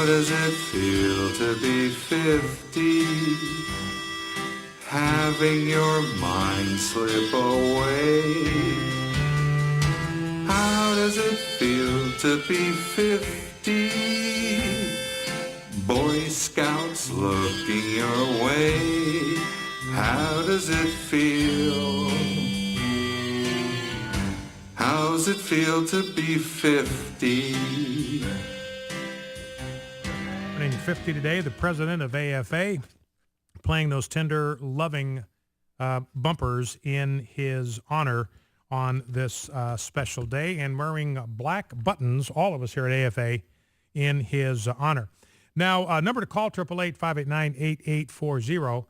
How does it feel to be 50? Having your mind slip away. How does it feel to be 50? Boy Scouts looking your way. How does it feel? How's it feel to be 50? Turning 50 today, the president of AFA playing those tender, loving bumpers in his honor on this special day and wearing black buttons, all of us here at AFA, in his honor. Now, number to call, 888-589-8840.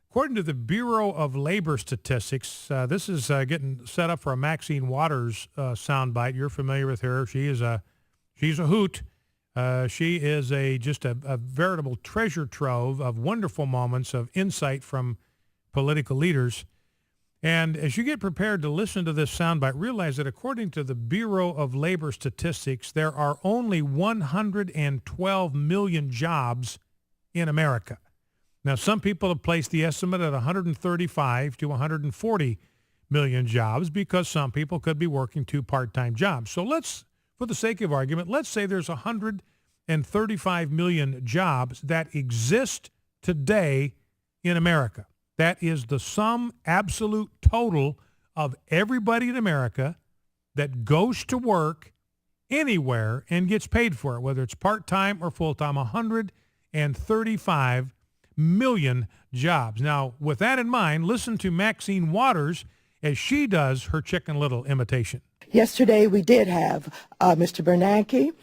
According to the Bureau of Labor Statistics, this is getting set up for a Maxine Waters soundbite. You're familiar with her. She's a hoot. She is just a veritable treasure trove of wonderful moments of insight from political leaders. And as you get prepared to listen to this soundbite, realize that according to the Bureau of Labor Statistics, there are only 112 million jobs in America. Now, some people have placed the estimate at 135 to 140 million jobs because some people could be working two part-time jobs. So let's, for the sake of argument, let's say there's 135 million jobs that exist today in America. That is the sum absolute total of everybody in America that goes to work anywhere and gets paid for it, whether it's part-time or full-time. 135 million jobs. Now, with that in mind, listen to Maxine Waters as she does her Chicken Little imitation. Yesterday, we did have Mr. Bernanke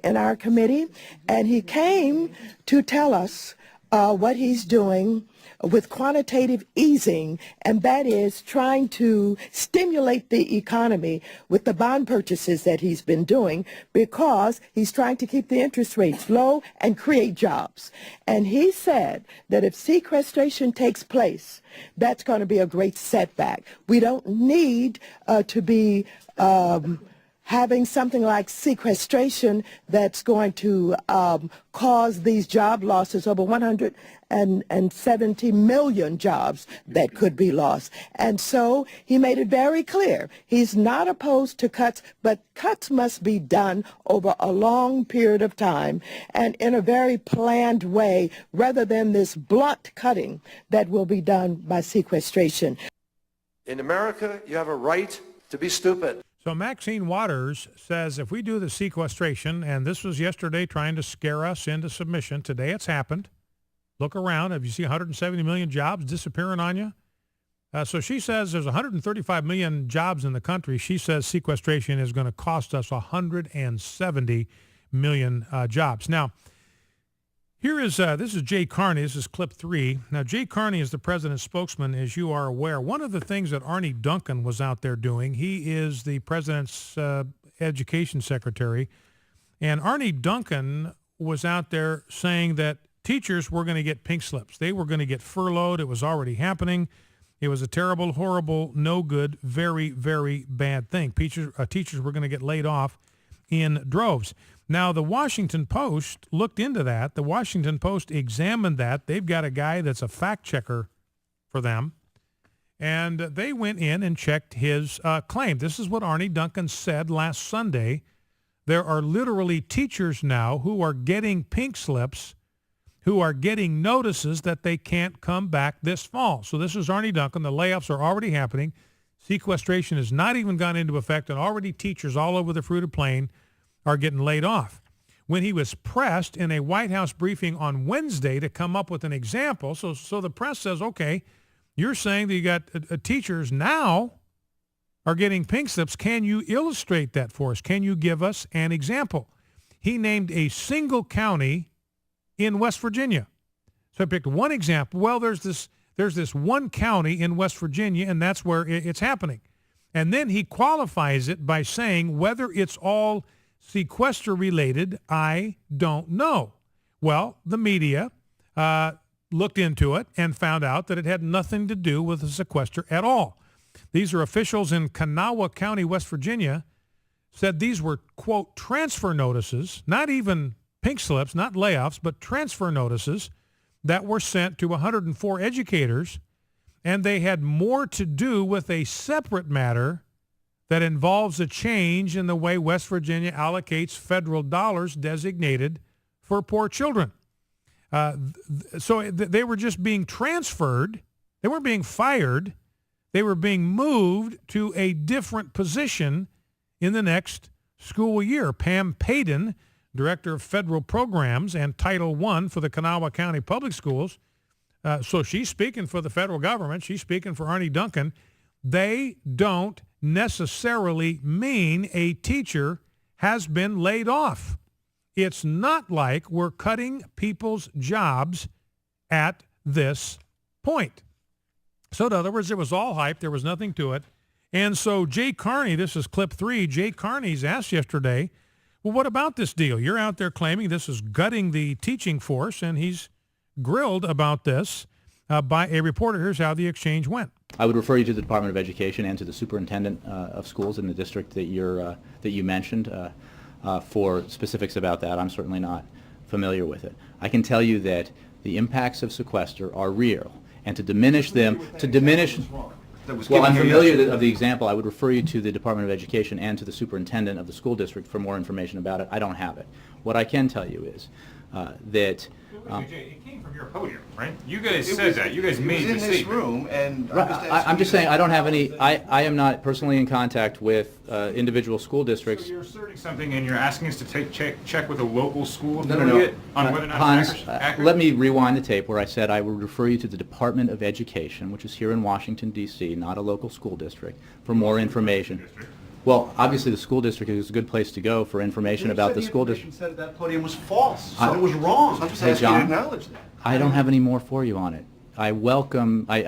in our committee, and he came to tell us what he's doing with quantitative easing, and that is trying to stimulate the economy with the bond purchases that he's been doing, because he's trying to keep the interest rates low and create jobs. And he said that if sequestration takes place, that's going to be a great setback. We don't need to be having something like sequestration that's going to cause these job losses, over 170 million jobs that could be lost. And so he made it very clear he's not opposed to cuts, but cuts must be done over a long period of time and in a very planned way, rather than this blunt cutting that will be done by sequestration. In America, you have a right to be stupid. So Maxine Waters says if we do the sequestration, and this was yesterday trying to scare us into submission, today it's happened. Look around. Have you seen 170 million jobs disappearing on you? So she says there's 135 million jobs in the country. She says sequestration is going to cost us 170 million jobs. Now, this is Jay Carney. This is clip 3. Now, Jay Carney is the president's spokesman, as you are aware. One of the things that Arnie Duncan was out there doing, he is the president's education secretary, and Arnie Duncan was out there saying that teachers were going to get pink slips. They were going to get furloughed. It was already happening. It was a terrible, horrible, no good, very, very bad thing. Teachers were going to get laid off in droves. Now, the Washington Post looked into that. The Washington Post examined that. They've got a guy that's a fact checker for them. And they went in and checked his claim. This is what Arnie Duncan said last Sunday. There are literally teachers now who are getting pink slips, who are getting notices that they can't come back this fall. So this is Arnie Duncan. The layoffs are already happening. Sequestration has not even gone into effect, and already teachers all over the Fruita Plain are getting laid off. When he was pressed in a White House briefing on Wednesday to come up with an example, so the press says, okay, you're saying that you got teachers now are getting pink slips. Can you illustrate that for us? Can you give us an example? He named a single county in West Virginia. So I picked one example. Well, there's this one county in West Virginia, and that's where it's happening. And then he qualifies it by saying whether it's all sequester related, I don't know. Well, the media looked into it and found out that it had nothing to do with the sequester at all. These are officials in Kanawha County, West Virginia, said these were, quote, transfer notices, not even pink slips, not layoffs, but transfer notices that were sent to 104 educators, and they had more to do with a separate matter that involves a change in the way West Virginia allocates federal dollars designated for poor children. So they were just being transferred. They weren't being fired. They were being moved to a different position in the next school year. Pam Payden, Director of Federal Programs and Title I for the Kanawha County Public Schools, so she's speaking for the federal government. She's speaking for Arnie Duncan. They don't necessarily mean a teacher has been laid off. It's not like we're cutting people's jobs at this point. So in other words, it was all hype. There was nothing to it. And so Jay Carney, this is clip 3, Jay Carney's asked yesterday, well, what about this deal? You're out there claiming this is gutting the teaching force, and he's grilled about this by a reporter. Here's how the exchange went. I would refer you to the Department of Education and to the superintendent of schools in the district that you mentioned for specifics about that. I'm certainly not familiar with it. I can tell you that the impacts of sequester are real, and to diminish them, well, I'm familiar of the example. I would refer you to the Department of Education and to the superintendent of the school district for more information about it. I don't have it. What I can tell you is that... it came from your podium, right? You guys said that. You guys made the statement. It was in this room, and I'm just saying I don't have any. I am not personally in contact with individual school districts. So you're asserting something, and you're asking us to check with a local school No. affiliate on whether or not Hans, it's accurate? let me rewind the tape where I said I would refer you to the Department of Education, which is here in Washington, D.C., not a local school district, for more information. Well, obviously the school district is a good place to go for information about the school district. You said that podium was false, so it was wrong. So I'm just Hey, asking you to John, acknowledge that. I don't have any more for you on it. I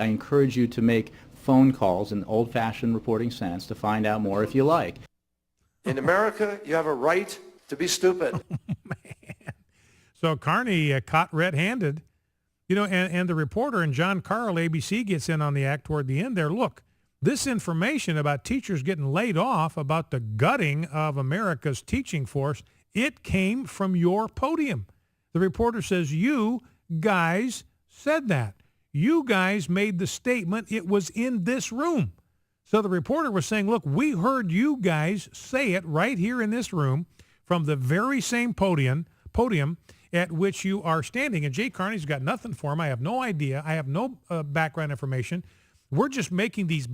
encourage you to make phone calls in old-fashioned reporting sense to find out more if you like. In America, you have a right to be stupid. Man. So Carney caught red-handed, and the reporter and John Carl, ABC, gets in on the act toward the end there. Look, this information about teachers getting laid off, about the gutting of America's teaching force, it came from your podium. The reporter says, you guys said that. You guys made the statement. It was in this room. So the reporter was saying, look, we heard you guys say it right here in this room from the very same podium at which you are standing. And Jay Carney's got nothing for him. I have no idea. I have no background information. We're just making these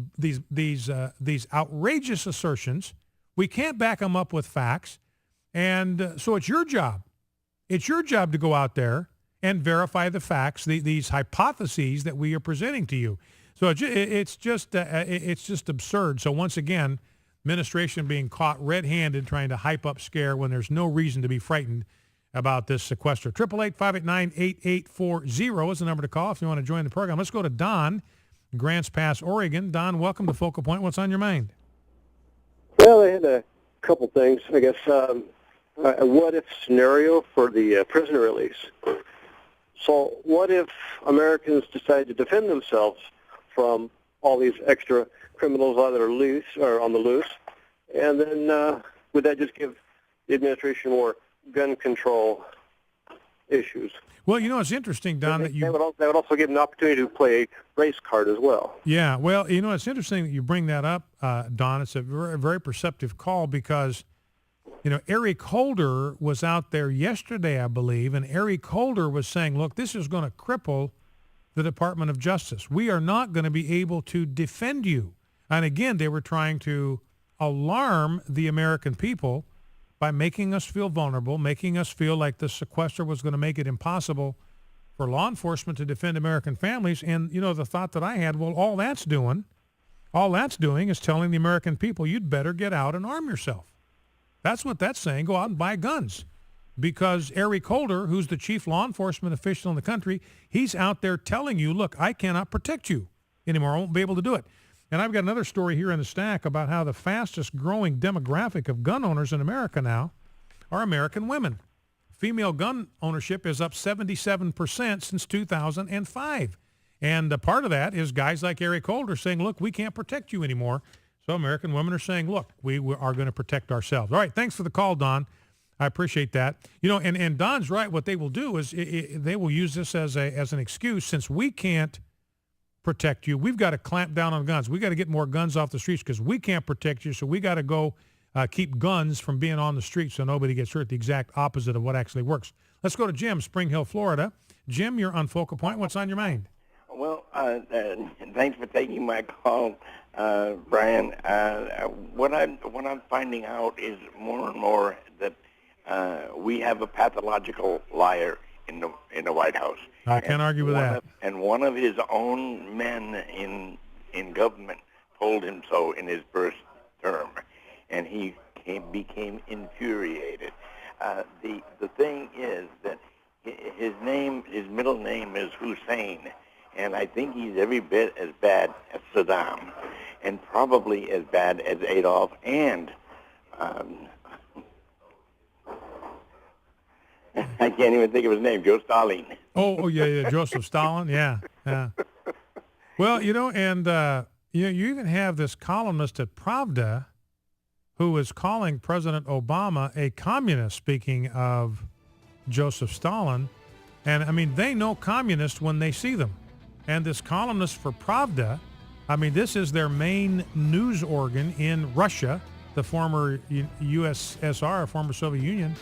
outrageous assertions. We can't back them up with facts. And so it's your job. It's your job to go out there and verify the facts, these hypotheses that we are presenting to you. So it's just absurd. So once again, administration being caught red-handed trying to hype up scare when there's no reason to be frightened about this sequester. 888-589-8840 is the number to call if you want to join the program. Let's go to Don, Grants Pass, Oregon. Don, welcome to Focal Point. What's on your mind? Well, I had a couple things, I guess. A what-if scenario for the prisoner release. So what if Americans decide to defend themselves from all these extra criminals that are loose or on the loose? And then would that just give the administration more gun control issues? Well, it's interesting, Don, that would also give an opportunity to play a race card as well. Yeah, well, it's interesting that you bring that up, Don. It's a very, very perceptive call because, Eric Holder was out there yesterday, I believe, and Eric Holder was saying, look, this is going to cripple the Department of Justice. We are not going to be able to defend you. And again, they were trying to alarm the American people by making us feel vulnerable, making us feel like the sequester was going to make it impossible for law enforcement to defend American families. And, the thought that I had, well, all that's doing is telling the American people, you'd better get out and arm yourself. That's what that's saying. Go out and buy guns. Because Eric Holder, who's the chief law enforcement official in the country, he's out there telling you, look, I cannot protect you anymore. I won't be able to do it. And I've got another story here in the stack about how the fastest growing demographic of gun owners in America now are American women. Female gun ownership is up 77% since 2005. And a part of that is guys like Eric Holder saying, look, we can't protect you anymore. So American women are saying, look, we are going to protect ourselves. All right, thanks for the call, Don. I appreciate that. You know, and Don's right. What they will do is they will use this as an excuse. Since we can't protect you, we've got to clamp down on guns. We got to get more guns off the streets because we can't protect you. So we got to go keep guns from being on the streets so nobody gets hurt. The exact opposite of what actually works. Let's go to Jim, Spring Hill, Florida. Jim, you're on Focal Point. What's on your mind? Well, thanks for taking my call, Brian. What I'm finding out is more and more that we have a pathological liar in the White House. I can't argue with that. And one of his own men in government told him so in his first term, and he became infuriated. The thing is that his middle name is Hussein, and I think he's every bit as bad as Saddam, and probably as bad as Adolf and I can't even think of his name, Joe Stalin. Oh yeah, Joseph Stalin, yeah. Well, you know, and you even have this columnist at Pravda who is calling President Obama a communist, speaking of Joseph Stalin. And, I mean, they know communists when they see them. And this columnist for Pravda, I mean, this is their main news organ in Russia, the former USSR, former Soviet Union.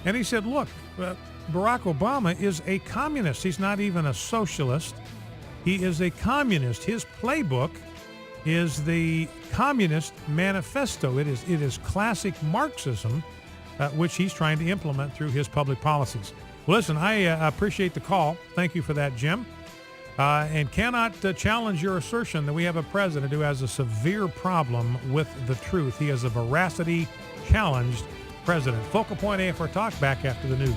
And he said, look, Barack Obama is a communist. He's not even a socialist. He is a communist. His playbook is the Communist Manifesto. It is classic Marxism, which he's trying to implement through his public policies. Well, listen, I appreciate the call. Thank you for that, Jim. And cannot challenge your assertion that we have a president who has a severe problem with the truth. He is a veracity challenged president. Focal Point AFR Talk back after the news.